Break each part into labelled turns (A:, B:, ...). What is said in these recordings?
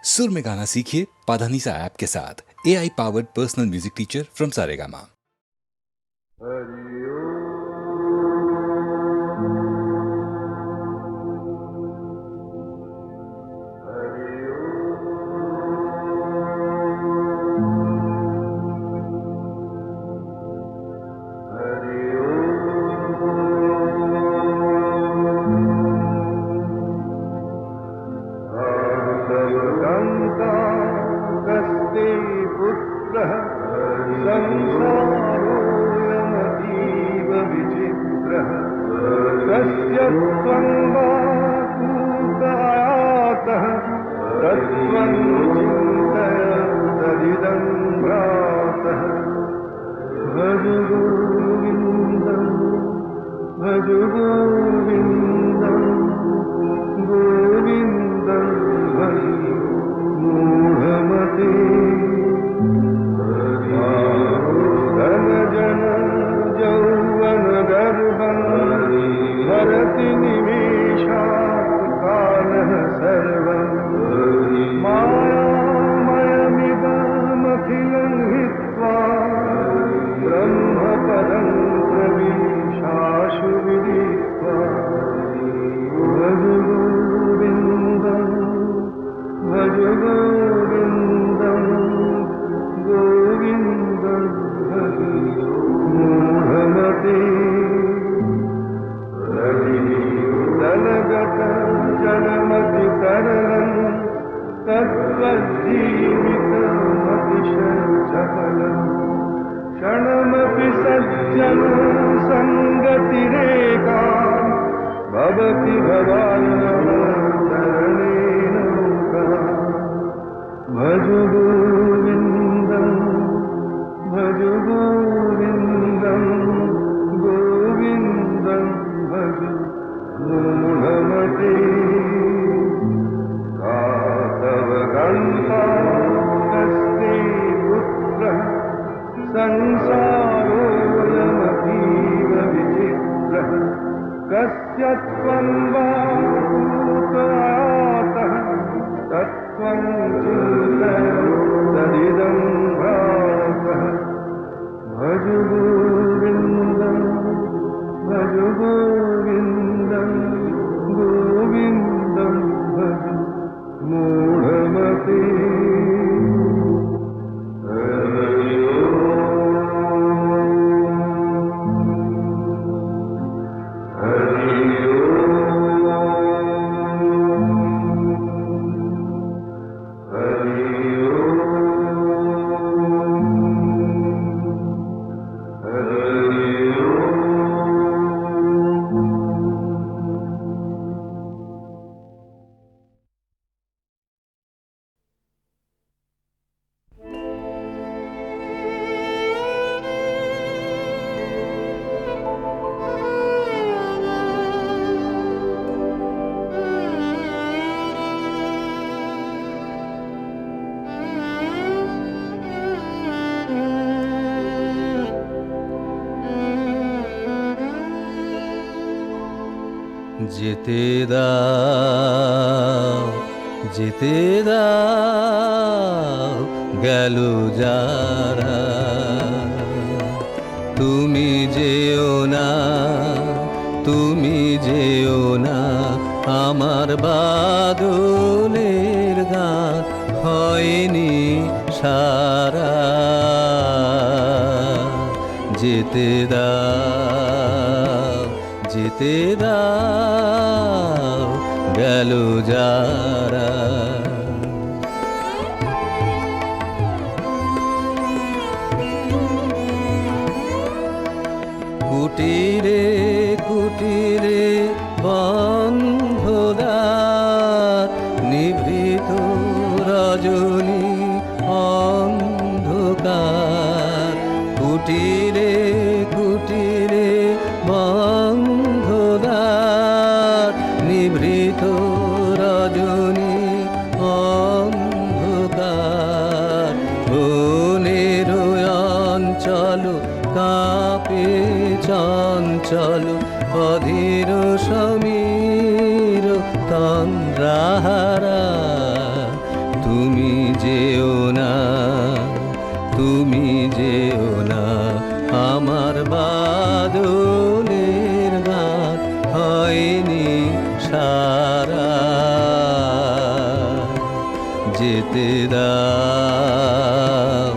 A: सुर में गाना सीखिए पाधानीसा ऐप के साथ। AI powered personal music teacher from Saregama.
B: যেতে দাও যেতে দাও গেল যারা, তুমি যেও না তুমি যেও না, আমার বাদলের গান হয়নি সারা। যেতে দাও যেতে দাও গেল যারা। কুটিরে কুটিরে বন্ধ দ্বার, নিভৃত রজনী অন্ধকার। কুটিরে কুটিরে বন্ধ দ্বার, নিভৃত রজনী অন্ধকার। বনের অঞ্চল কাঁপে চঞ্চল, অধীর সমীর তন্দ্রাহারা। তুমি যেও না, তুমি যেও না, আমার বাদলের গান হয়নি সারা। যেতে দাও,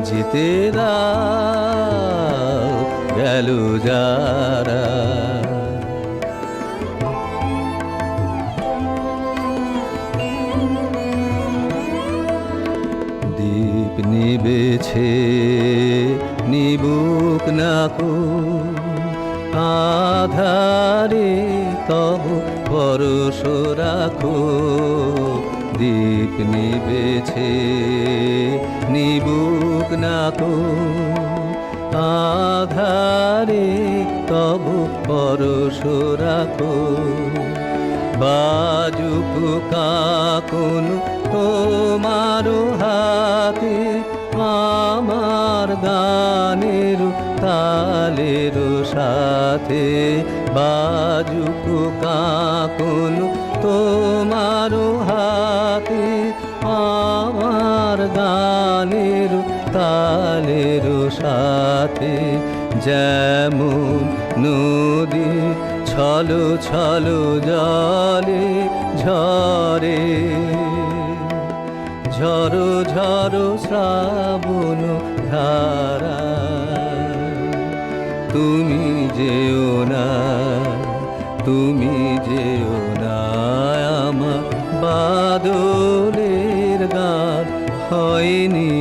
B: যেতে দাও, গেল যারা। দীপ নিবেছে, নিবুক নাকো আধারে, তব পরশ রাখো। দীপ নিবেছে, নিবুক নাকো আধারে, তব পরশ রাখো। বাজুক কাকুন তোমার হাতে, আমার গানের তালের সাথে। বাজুক কাকুন তোমার হাতে, আমার গানের তালের সাথে। যেমন নদী ছলো ছলো জলে ঝরে, ঝরো ঝরো শ্রাবণ ধারা। তুমি যেও না, তুমি যেও না, আমার বাদলের গান হয়নি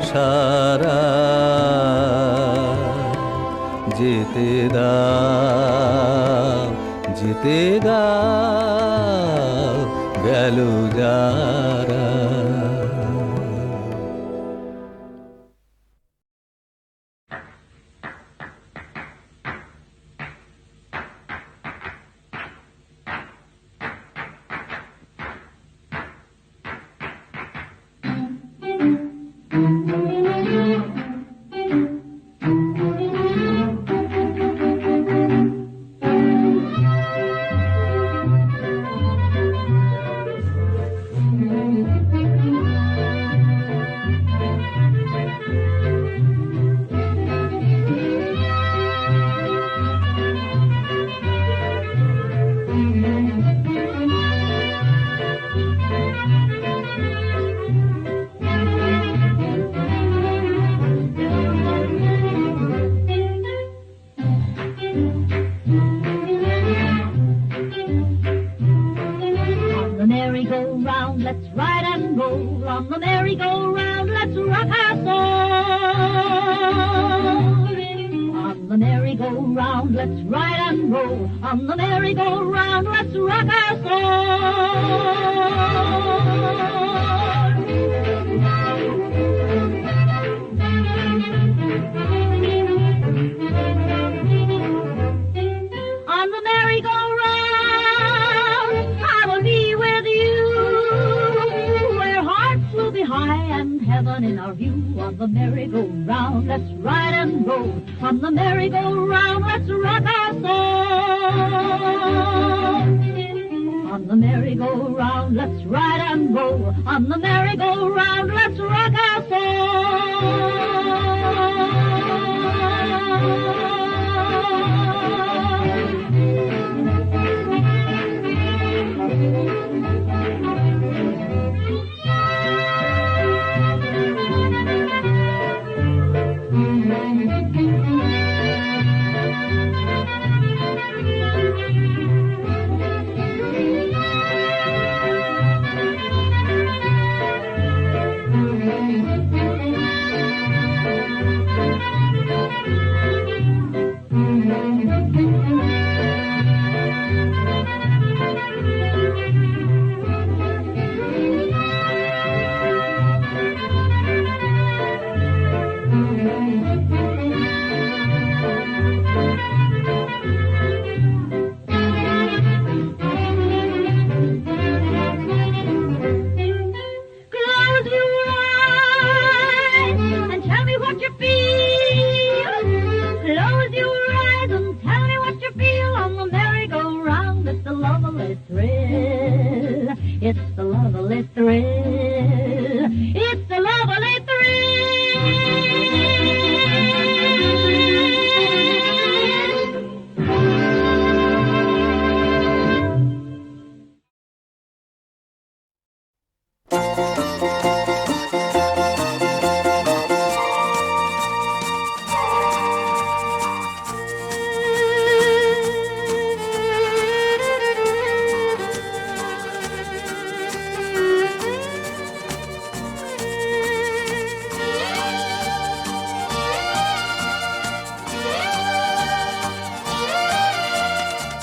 B: সারা। যেতে দাও, যেতে দাও, গেল যারা।
C: merry-go-round, let's ride and roll. On the merry-go-round, let's rock our soul. On the merry-go-round, let's ride and roll. On the merry-go-round, let's rock our soul. On the merry-go-round, I will be with you, where hearts will be high and heaven in our view. On the merry-go-round, let's ride and roll. On the merry-go-round, let's rock our soul. On the merry-go-round, let's ride and roll. On the merry-go-round, let's rock our soul.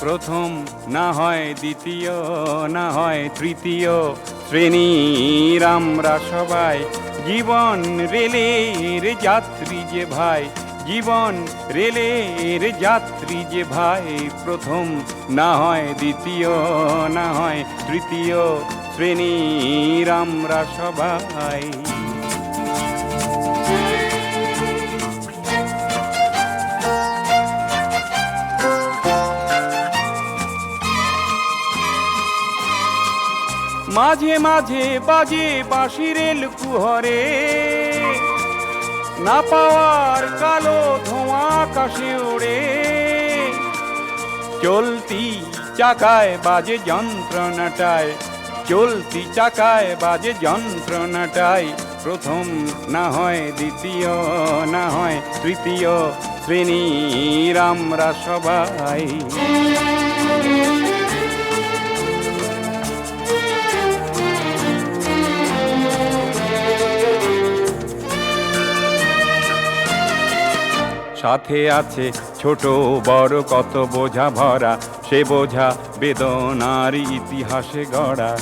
D: প্রথম না হয় দ্বিতীয় না হয় তৃতীয় শ্রেণীর আমরা সবাই জীবন রেলের যাত্রী যে ভাই জীবন রেলের যাত্রী যে ভাই প্রথম না হয় দ্বিতীয় না হয় তৃতীয় শ্রেণীর আমরা সবাই মাঝে মাঝে বাজে বাঁশি রেল কুহরে না পাওয়ার কালো ধোঁয়া আকাশে ওড়ে চলতি চাকায় বাজে যন্ত্রণাটায় চলতি চাকায় বাজে যন্ত্রণাটায় প্রথম না হয় দ্বিতীয় না হয় তৃতীয় শ্রেণীর আমরা সবাই সাথে আছে ছোট বড় কত বোঝা ভরা সে বোঝা বেদনার ইতিহাসে গড়া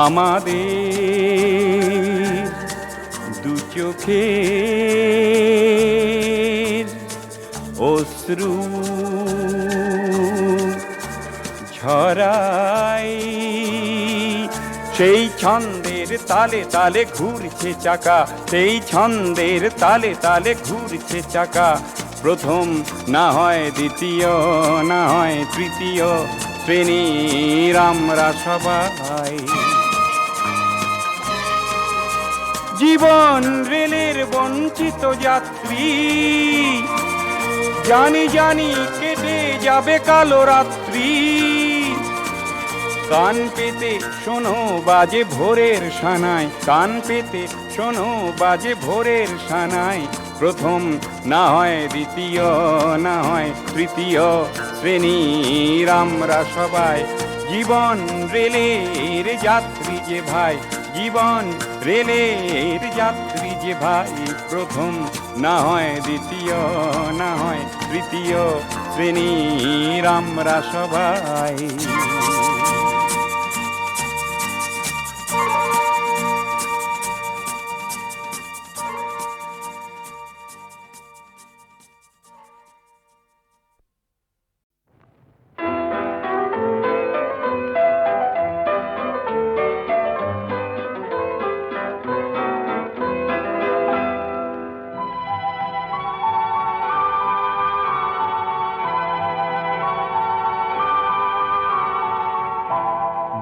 D: আমাদের দু চোখের অশ্রু ঝরাই সেই ছন্দের তালে তালে ঘুরছে চাকা সেই ছন্দের তালে তালে ঘুরছে চাকা প্রথম না হয় দ্বিতীয় না হয় তৃতীয় শ্রেণীর আমরা সবাই জীবন রেলের বঞ্চিত যাত্রী জানি জানি কেটে যাবে কালো রাত্রি কান পেতে শোনো বাজে ভোরের সানাই কান পেতে শোনো বাজে ভোরের সানাই প্রথম না হয় দ্বিতীয় না হয় তৃতীয় শ্রেণীর আমরা সবাই জীবন রেলের যাত্রী যে ভাই জীবন রেলের যাত্রী যে ভাই প্রথম না হয় দ্বিতীয় না হয় তৃতীয় শ্রেণীর আমরা সবাই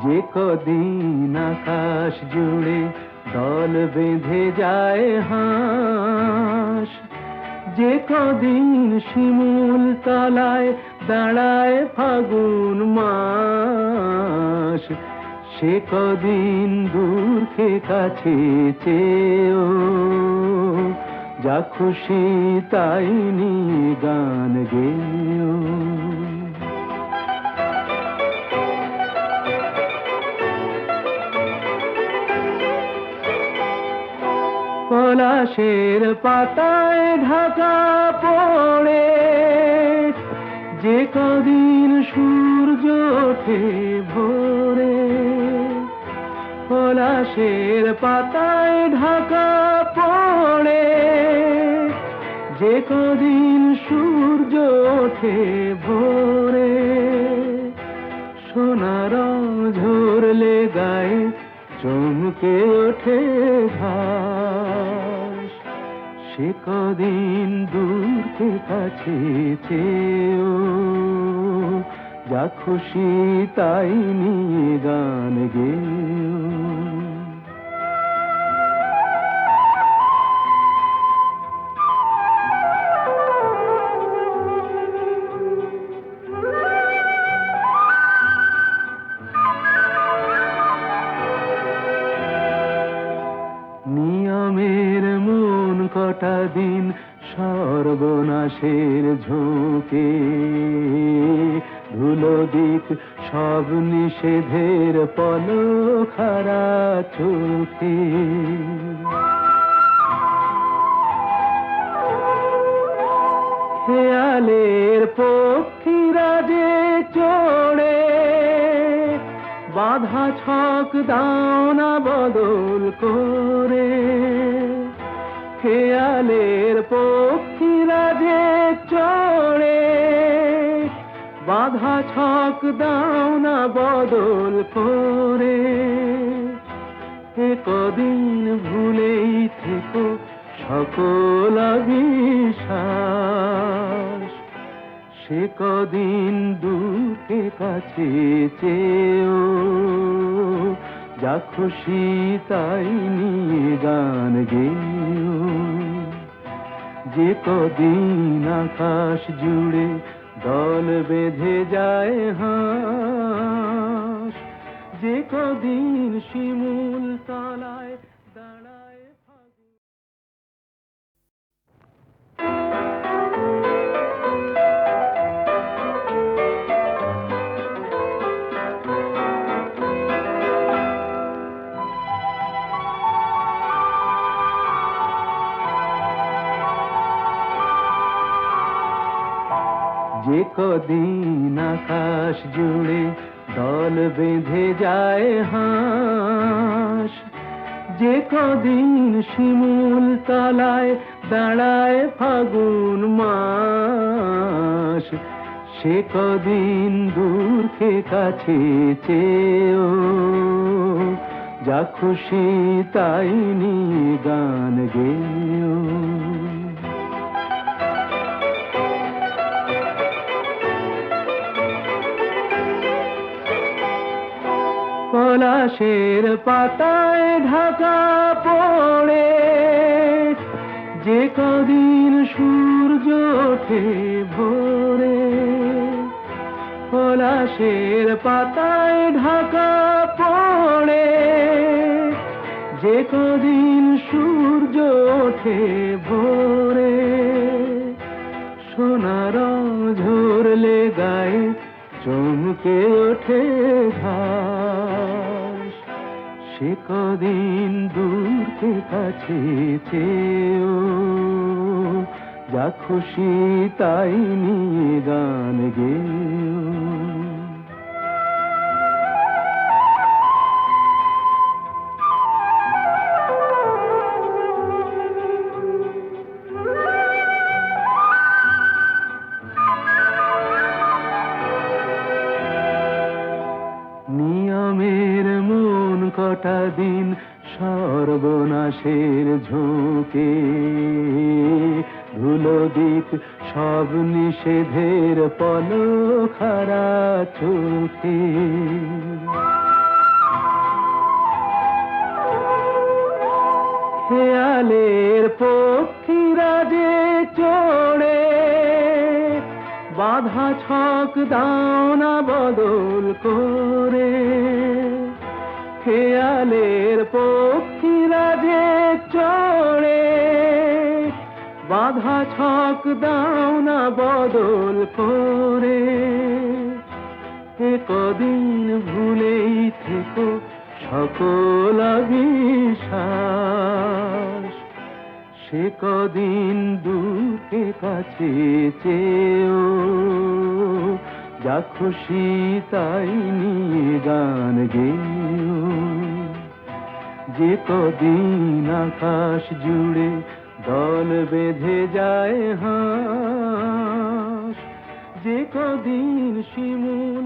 B: যে কদিন আকাশ জুড়ে দল বেঁধে যায় হাঁস যে কদিন শিমুল তলায় দাঁড়ায় ফাগুন মাস সে কদিন দূরকে কাছে চেয়েও যা খুশি তাই নিয়ে গান গেয়েও পলাশের পাতায় ঢাকা পড়ে যে কদিন সূর্য ওঠে ভোরে পলাশের পাতায় ঢাকা পড়ে যে কদিন সূর্য ওঠে ভোরে সোনার ঝরলে গায়ে চমকে ওঠে ঘাস সে কদিন দূরকে কাছে চেয়েও যা খুশি তাই নিয়ে গান গেয়েও নিয়মের মন কটা দিন সর্বনাশের ঝোঁকে ধুলো দিক সব নিষেধের পলখারা চোখে খেয়ালের পক্ষীরা যে ছক দাও না বদল করে, খেয়ালের পক্ষীরা যে চড়ে, বাধা ছক দাও না বদল করে। এ কদিন ভুলেই থেকো সকল বিশ্বাস, সে কদিন দূরকে কাছে চেয়েও, যা খুশি তাই নিয়ে গান গেও। যে কদিন আকাশ জুড়ে দল বেঁধে যায় হাঁস, যে কদিন শিমুল তলায় দাঁড়ায় ফাগুন। যে কদিন আকাশ জুড়ে দল বেঁধে যায় হাঁস, যে কদিন শিমুল তলায় দাঁড়ায় ফাগুন মাস, সে কদিন দূরকে কাছে চেয়েও, যা খুশি তাই নিয়ে গান গেও। পলাশের পাতায় ঢাকা পড়ে, যে কদিন সূর্য ওঠে ভোরে। পলাশের পাতায় ঢাকা পড়ে, যে কদিন সূর্য ওঠে ভোরে। সোনার ঝরলে গায়ে চমকে ওঠে ঘাস, সে কদিন দূরকে কাছে চেয়েও, যা খুশি তাই নিয়ে গান গেও। নিয়মের মন কটা দিন সর্বনাশের ঝোঁকে, ধুলো দিক সব নিষেধের পলখারা চোখে। খেয়ালের পক্ষীরা যে চড়ে, বাধা ছক দাও না বদল করে। খেয়ালের পক্ষীরা যে চড়ে, বাধা ছক দাও না বদল করে। এ কদিন ভুলেই থেকো সকল বিশ্বাস, সে কদিন দূরকে কাছে চেয়েও, যা খুশি তাই নিয়ে গান গেও। যে কদিন আকাশ জুড়ে দল বেঁধে যায় হাঁস, যে কদিন শিমুল